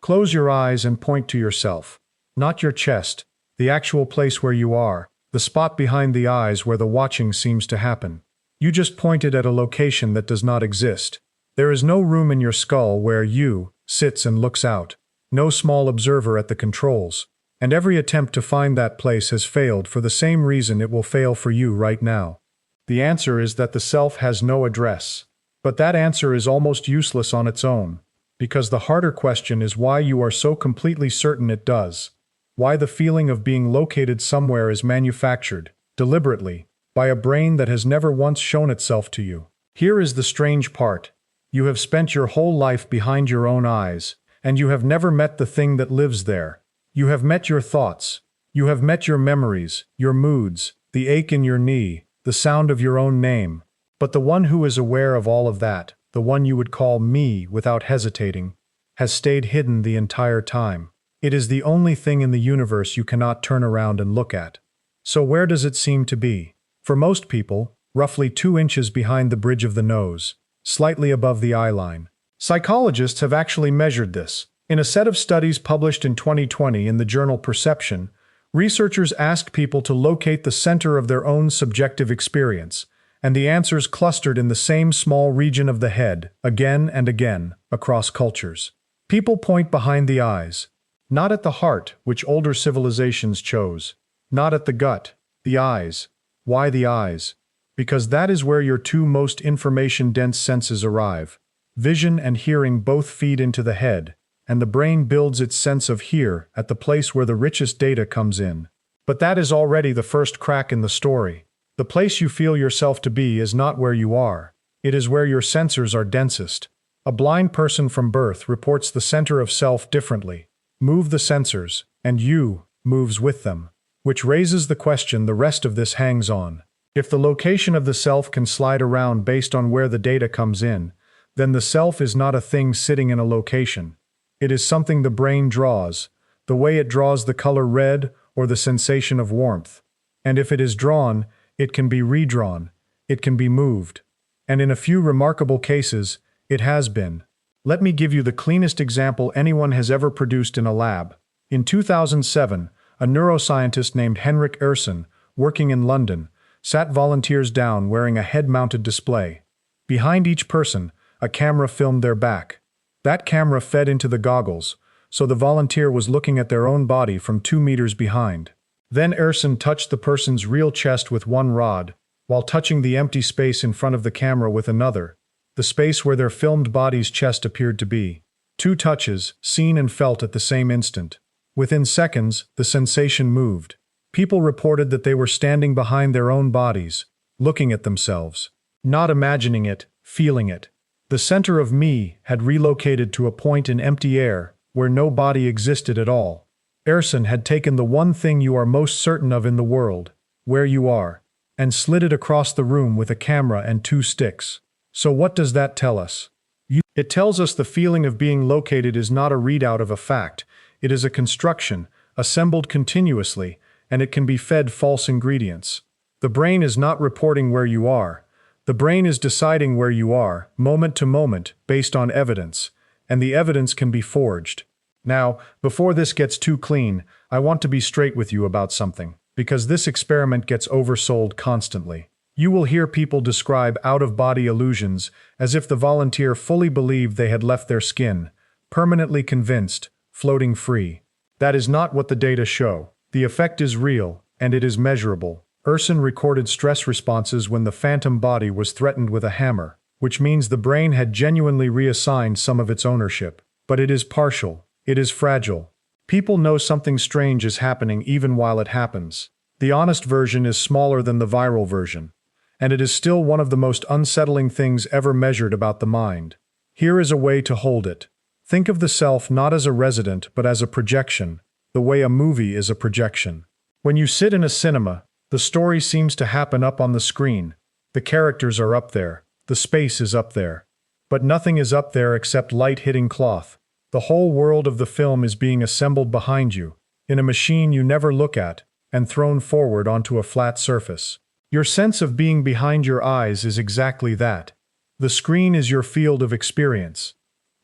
Close your eyes and point to yourself. Not your chest, the actual place where you are, the spot behind the eyes where the watching seems to happen. You just pointed at a location that does not exist. There is no room in your skull where you sits and looks out. No small observer at the controls. And every attempt to find that place has failed for the same reason it will fail for you right now. The answer is that the self has no address. But that answer is almost useless on its own, because the harder question is why you are so completely certain it does. Why the feeling of being located somewhere is manufactured, deliberately, by a brain that has never once shown itself to you. Here is the strange part. You have spent your whole life behind your own eyes, and you have never met the thing that lives there. You have met your thoughts. You have met your memories, your moods, the ache in your knee, the sound of your own name. But the one who is aware of all of that, the one you would call me without hesitating, has stayed hidden the entire time. It is the only thing in the universe you cannot turn around and look at. So where does it seem to be? For most people, roughly 2 inches behind the bridge of the nose, slightly above the eye line. Psychologists have actually measured this. In a set of studies published in 2020 in the journal Perception, researchers asked people to locate the center of their own subjective experience, and the answers clustered in the same small region of the head, again and again, across cultures. People point behind the eyes, not at the heart, which older civilizations chose, not at the gut, the eyes. Why the eyes? Because that is where your 2 most information-dense senses arrive. Vision and hearing both feed into the head, and the brain builds its sense of hear at the place where the richest data comes in. But that is already the first crack in the story. The place you feel yourself to be is not where you are. It is where your sensors are densest. A blind person from birth reports the center of self differently. Move the sensors, and you moves with them. Which raises the question the rest of this hangs on. If the location of the self can slide around based on where the data comes in, then the self is not a thing sitting in a location. It is something the brain draws, the way it draws the color red or the sensation of warmth. And if it is drawn, it can be redrawn, it can be moved. And in a few remarkable cases, it has been. Let me give you the cleanest example anyone has ever produced in a lab. In 2007, a neuroscientist named Henrik Ehrsson, working in London, sat volunteers down wearing a head-mounted display. Behind each person, a camera filmed their back. That camera fed into the goggles, so the volunteer was looking at their own body from 2 meters behind. Then Ehrsson touched the person's real chest with one rod, while touching the empty space in front of the camera with another, the space where their filmed body's chest appeared to be. 2 touches, seen and felt at the same instant. Within seconds, the sensation moved. People reported that they were standing behind their own bodies, looking at themselves. Not imagining it, feeling it. The center of me had relocated to a point in empty air, where no body existed at all. Ehrsson had taken the one thing you are most certain of in the world, where you are, and slid it across the room with a camera and 2 sticks. So what does that tell us? It tells us the feeling of being located is not a readout of a fact. It is a construction, assembled continuously, and it can be fed false ingredients. The brain is not reporting where you are. The brain is deciding where you are, moment to moment, based on evidence, and the evidence can be forged. Now, before this gets too clean, I want to be straight with you about something, because this experiment gets oversold constantly. You will hear people describe out-of-body illusions as if the volunteer fully believed they had left their skin, permanently convinced, floating free. That is not what the data show. The effect is real, and it is measurable. Ehrsson recorded stress responses when the phantom body was threatened with a hammer, which means the brain had genuinely reassigned some of its ownership. But it is partial. It is fragile. People know something strange is happening even while it happens. The honest version is smaller than the viral version, and it is still one of the most unsettling things ever measured about the mind. Here is a way to hold it. Think of the self not as a resident but as a projection, the way a movie is a projection. When you sit in a cinema, the story seems to happen up on the screen. The characters are up there. The space is up there. But nothing is up there except light hitting cloth. The whole world of the film is being assembled behind you, in a machine you never look at, and thrown forward onto a flat surface. Your sense of being behind your eyes is exactly that. The screen is your field of experience.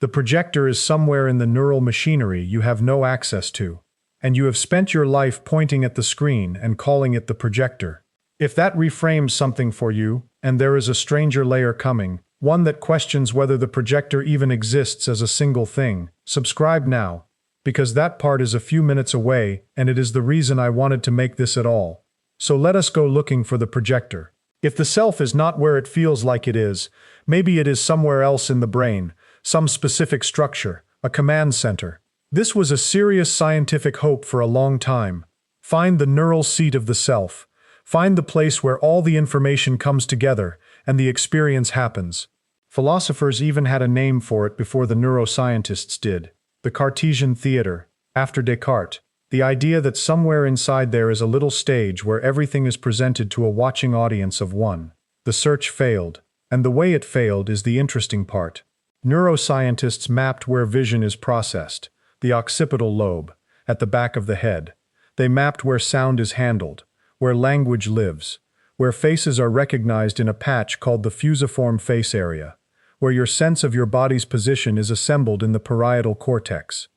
The projector is somewhere in the neural machinery you have no access to, and you have spent your life pointing at the screen and calling it the projector. If that reframes something for you, and there is a stranger layer coming, one that questions whether the projector even exists as a single thing, subscribe now, because that part is a few minutes away, and it is the reason I wanted to make this at all. So let us go looking for the projector. If the self is not where it feels like it is, maybe it is somewhere else in the brain, some specific structure, a command center. This was a serious scientific hope for a long time. Find the neural seat of the self. Find the place where all the information comes together and the experience happens. Philosophers even had a name for it before the neuroscientists did. The Cartesian theater, after Descartes. The idea that somewhere inside there is a little stage where everything is presented to a watching audience of one. The search failed, and the way it failed is the interesting part. Neuroscientists mapped where vision is processed, the occipital lobe, at the back of the head. They mapped where sound is handled, where language lives, where faces are recognized in a patch called the fusiform face area, where your sense of your body's position is assembled in the parietal cortex.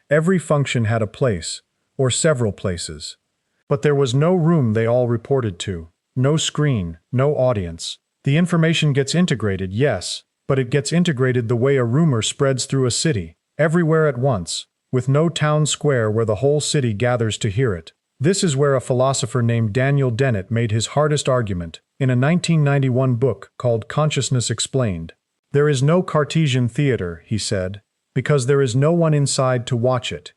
Every function had a place, or several places. But there was no room they all reported to, no screen, no audience. The information gets integrated, yes, but it gets integrated the way a rumor spreads through a city, everywhere at once, with no town square where the whole city gathers to hear it. This is where a philosopher named Dennett made his hardest argument, in a 1991 book called Consciousness Explained. There is no Cartesian theater, he said, because there is no one inside to watch it.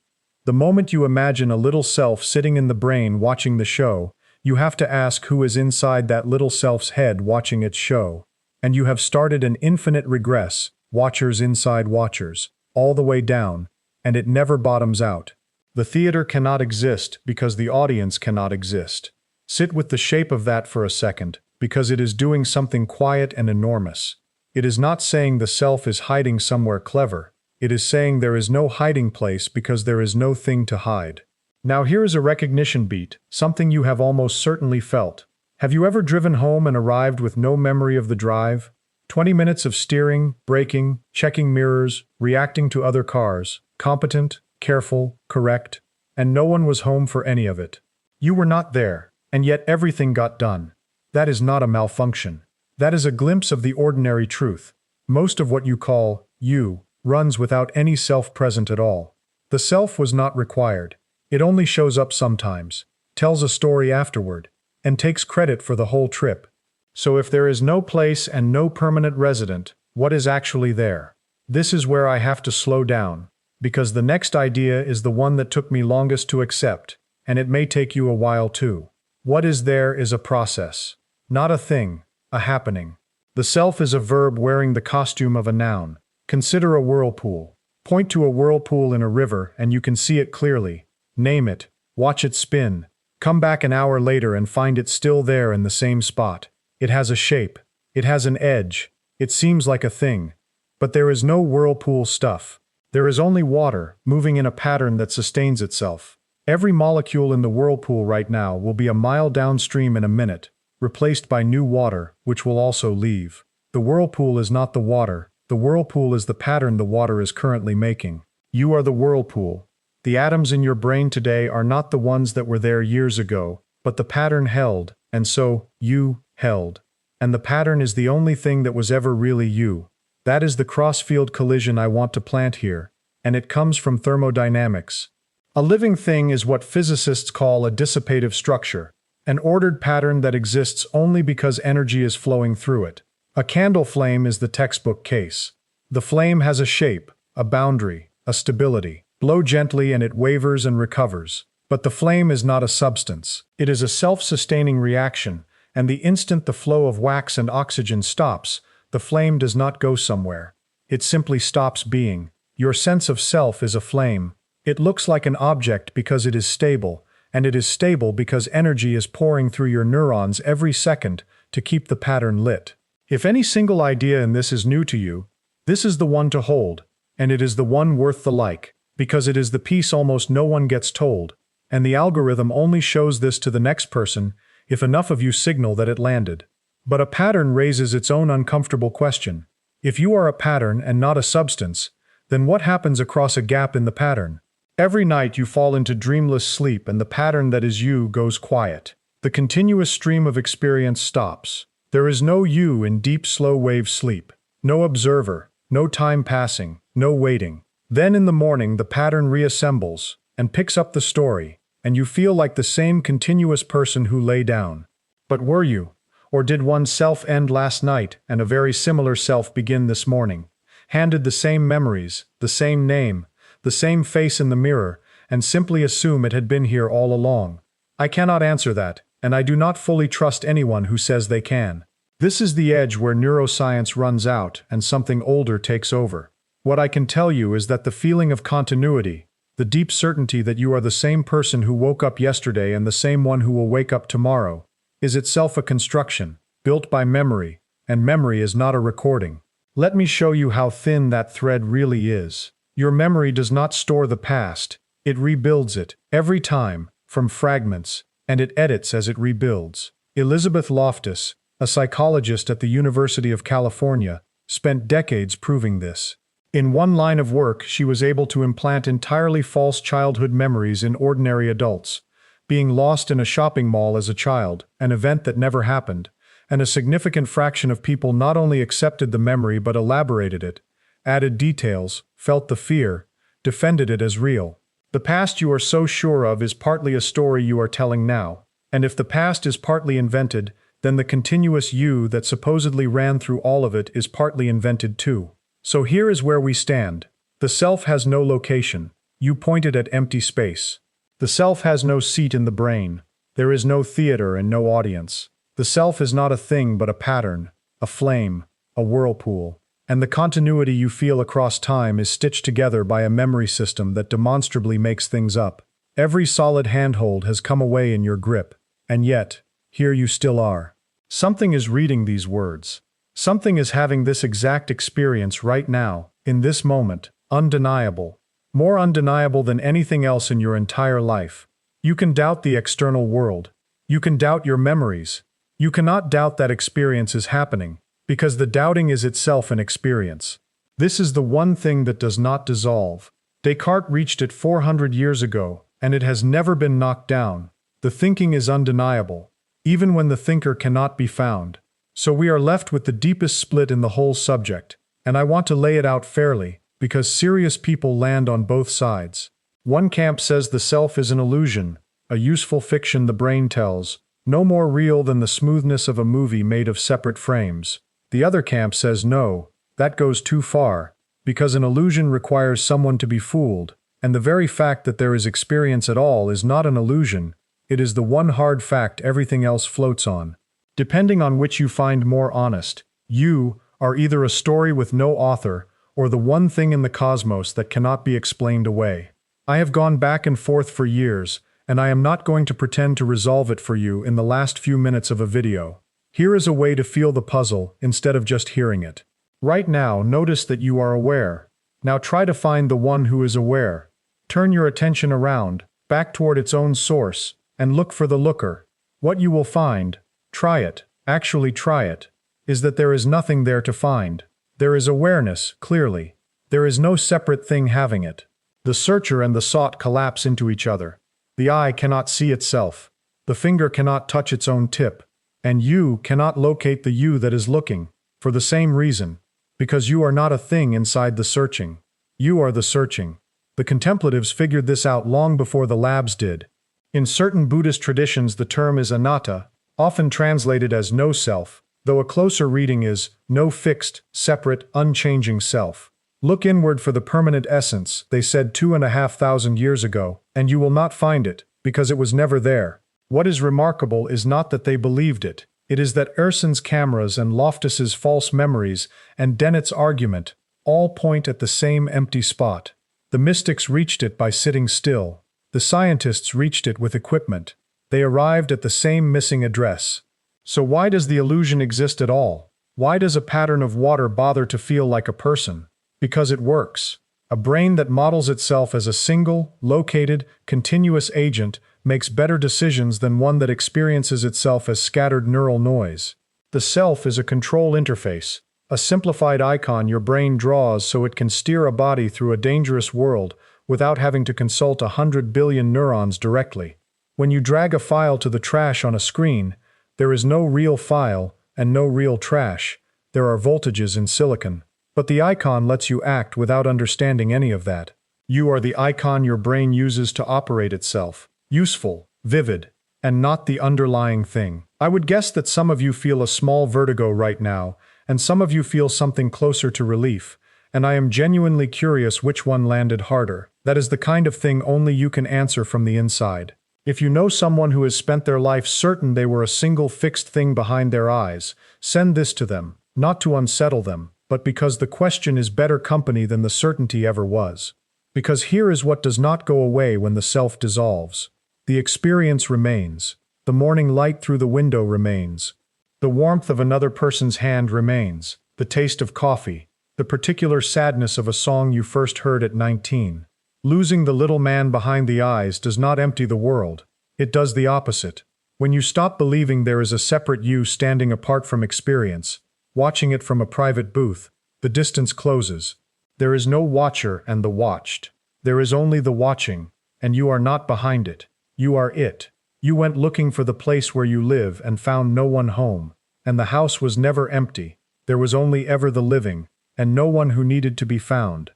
The moment you imagine a little self sitting in the brain watching the show, you have to ask who is inside that little self's head watching its show. And you have started an infinite regress, watchers inside watchers, all the way down, and it never bottoms out. The theater cannot exist because the audience cannot exist. Sit with the shape of that for a second, because it is doing something quiet and enormous. It is not saying the self is hiding somewhere clever. It is saying there is no hiding place because there is no thing to hide. Now here is a recognition beat, something you have almost certainly felt. Have you ever driven home and arrived with no memory of the drive? 20 minutes of steering, braking, checking mirrors, reacting to other cars, competent, careful, correct, and no one was home for any of it. You were not there, and yet everything got done. That is not a malfunction. That is a glimpse of the ordinary truth. Most of what you call you runs without any self present at all. The self was not required. It only shows up sometimes, tells a story afterward, and takes credit for the whole trip. So if there is no place and no permanent resident, what is actually there? This is where I have to slow down, because the next idea is the one that took me longest to accept, and it may take you a while too. What is there is a process, not a thing, a happening. The self is a verb wearing the costume of a noun. Consider a whirlpool. Point to a whirlpool in a river and you can see it clearly. Name it, watch it spin. Come back an hour later and find it still there in the same spot. It has a shape. It has an edge. It seems like a thing. But there is no whirlpool stuff. There is only water, moving in a pattern that sustains itself. Every molecule in the whirlpool right now will be a mile downstream in a minute, replaced by new water, which will also leave. The whirlpool is not the water. The whirlpool is the pattern the water is currently making. You are the whirlpool. The atoms in your brain today are not the ones that were there years ago, but the pattern held, and so, you held. And the pattern is the only thing that was ever really you. That is the cross-field collision I want to plant here, and it comes from thermodynamics. A living thing is what physicists call a dissipative structure, an ordered pattern that exists only because energy is flowing through it. A candle flame is the textbook case. The flame has a shape, a boundary, a stability. Blow gently and it wavers and recovers. But the flame is not a substance. It is a self-sustaining reaction, and the instant the flow of wax and oxygen stops, the flame does not go somewhere. It simply stops being. Your sense of self is a flame. It looks like an object because it is stable, and it is stable because energy is pouring through your neurons every second to keep the pattern lit. If any single idea in this is new to you, this is the one to hold, and it is the one worth the like, because it is the piece almost no one gets told, and the algorithm only shows this to the next person if enough of you signal that it landed. But a pattern raises its own uncomfortable question. If you are a pattern and not a substance, then what happens across a gap in the pattern? Every night you fall into dreamless sleep and the pattern that is you goes quiet. The continuous stream of experience stops. There is no you in deep slow-wave sleep. No observer, no time passing, no waiting. Then in the morning the pattern reassembles and picks up the story, and you feel like the same continuous person who lay down. But were you? Or did one self end last night and a very similar self begin this morning? Handed the same memories, the same name, the same face in the mirror, and simply assume it had been here all along? I cannot answer that, and I do not fully trust anyone who says they can. This is the edge where neuroscience runs out and something older takes over. What I can tell you is that the feeling of continuity, the deep certainty that you are the same person who woke up yesterday and the same one who will wake up tomorrow, is itself a construction, built by memory, and memory is not a recording. Let me show you how thin that thread really is. Your memory does not store the past, it rebuilds it, every time, from fragments, and it edits as it rebuilds. Elizabeth Loftus, a psychologist at the University of California, spent decades proving this. In one line of work, she was able to implant entirely false childhood memories in ordinary adults, being lost in a shopping mall as a child, an event that never happened, and a significant fraction of people not only accepted the memory but elaborated it, added details, felt the fear, defended it as real. The past you are so sure of is partly a story you are telling now, and if the past is partly invented, then the continuous you that supposedly ran through all of it is partly invented too. So here is where we stand. The self has no location. You pointed at empty space. The self has no seat in the brain. There is no theater and no audience. The self is not a thing but a pattern, a flame, a whirlpool. And the continuity you feel across time is stitched together by a memory system that demonstrably makes things up. Every solid handhold has come away in your grip, and yet, here you still are. Something is reading these words. Something is having this exact experience right now, in this moment, undeniable. More undeniable than anything else in your entire life. You can doubt the external world. You can doubt your memories. You cannot doubt that experience is happening, because the doubting is itself an experience. This is the one thing that does not dissolve. Descartes reached it 400 years ago, and it has never been knocked down. The thinking is undeniable, even when the thinker cannot be found. So we are left with the deepest split in the whole subject, and I want to lay it out fairly, because serious people land on both sides. One camp says the self is an illusion, a useful fiction the brain tells, no more real than the smoothness of a movie made of separate frames. The other camp says no, that goes too far, because an illusion requires someone to be fooled, and the very fact that there is experience at all is not an illusion, it is the one hard fact everything else floats on. Depending on which you find more honest, you are either a story with no author or the one thing in the cosmos that cannot be explained away. I have gone back and forth for years, and I am not going to pretend to resolve it for you in the last few minutes of a video. Here is a way to feel the puzzle instead of just hearing it. Right now, notice that you are aware. Now try to find the one who is aware. Turn your attention around, back toward its own source, and look for the looker. What you will find, try it, actually try it, is that there is nothing there to find. There is awareness, clearly. There is no separate thing having it. The searcher and the sought collapse into each other. The eye cannot see itself. The finger cannot touch its own tip. And you cannot locate the you that is looking, for the same reason, because you are not a thing inside the searching. You are the searching. The contemplatives figured this out long before the labs did. In certain Buddhist traditions the term is anatta, often translated as no self, though a closer reading is no fixed, separate, unchanging self. Look inward for the permanent essence, they said 2,500 years ago, and you will not find it, because it was never there. What is remarkable is not that they believed it. It is that Ehrson's cameras and Loftus's false memories and Dennett's argument all point at the same empty spot. The mystics reached it by sitting still. The scientists reached it with equipment. They arrived at the same missing address. So why does the illusion exist at all? Why does a pattern of water bother to feel like a person? Because it works. A brain that models itself as a single, located, continuous agent makes better decisions than one that experiences itself as scattered neural noise. The self is a control interface, A simplified icon your brain draws so it can steer a body through a dangerous world without having to consult 100 billion neurons directly. When you drag a file to the trash on a screen, there is no real file and no real trash. There are voltages in silicon. But the icon lets you act without understanding any of that. You are the icon your brain uses to operate itself. Useful, vivid, and not the underlying thing. I would guess that some of you feel a small vertigo right now, and some of you feel something closer to relief, and I am genuinely curious which one landed harder. That is the kind of thing only you can answer from the inside. If you know someone who has spent their life certain they were a single fixed thing behind their eyes, send this to them, not to unsettle them, but because the question is better company than the certainty ever was. Because here is what does not go away when the self dissolves. The experience remains. The morning light through the window remains. The warmth of another person's hand remains. The taste of coffee. The particular sadness of a song you first heard at 19. Losing the little man behind the eyes does not empty the world. It does the opposite. When you stop believing there is a separate you standing apart from experience, watching it from a private booth, the distance closes. There is no watcher and the watched. There is only the watching, and you are not behind it. You are it. You went looking for the place where you live and found no one home, and the house was never empty. There was only ever the living, and no one who needed to be found.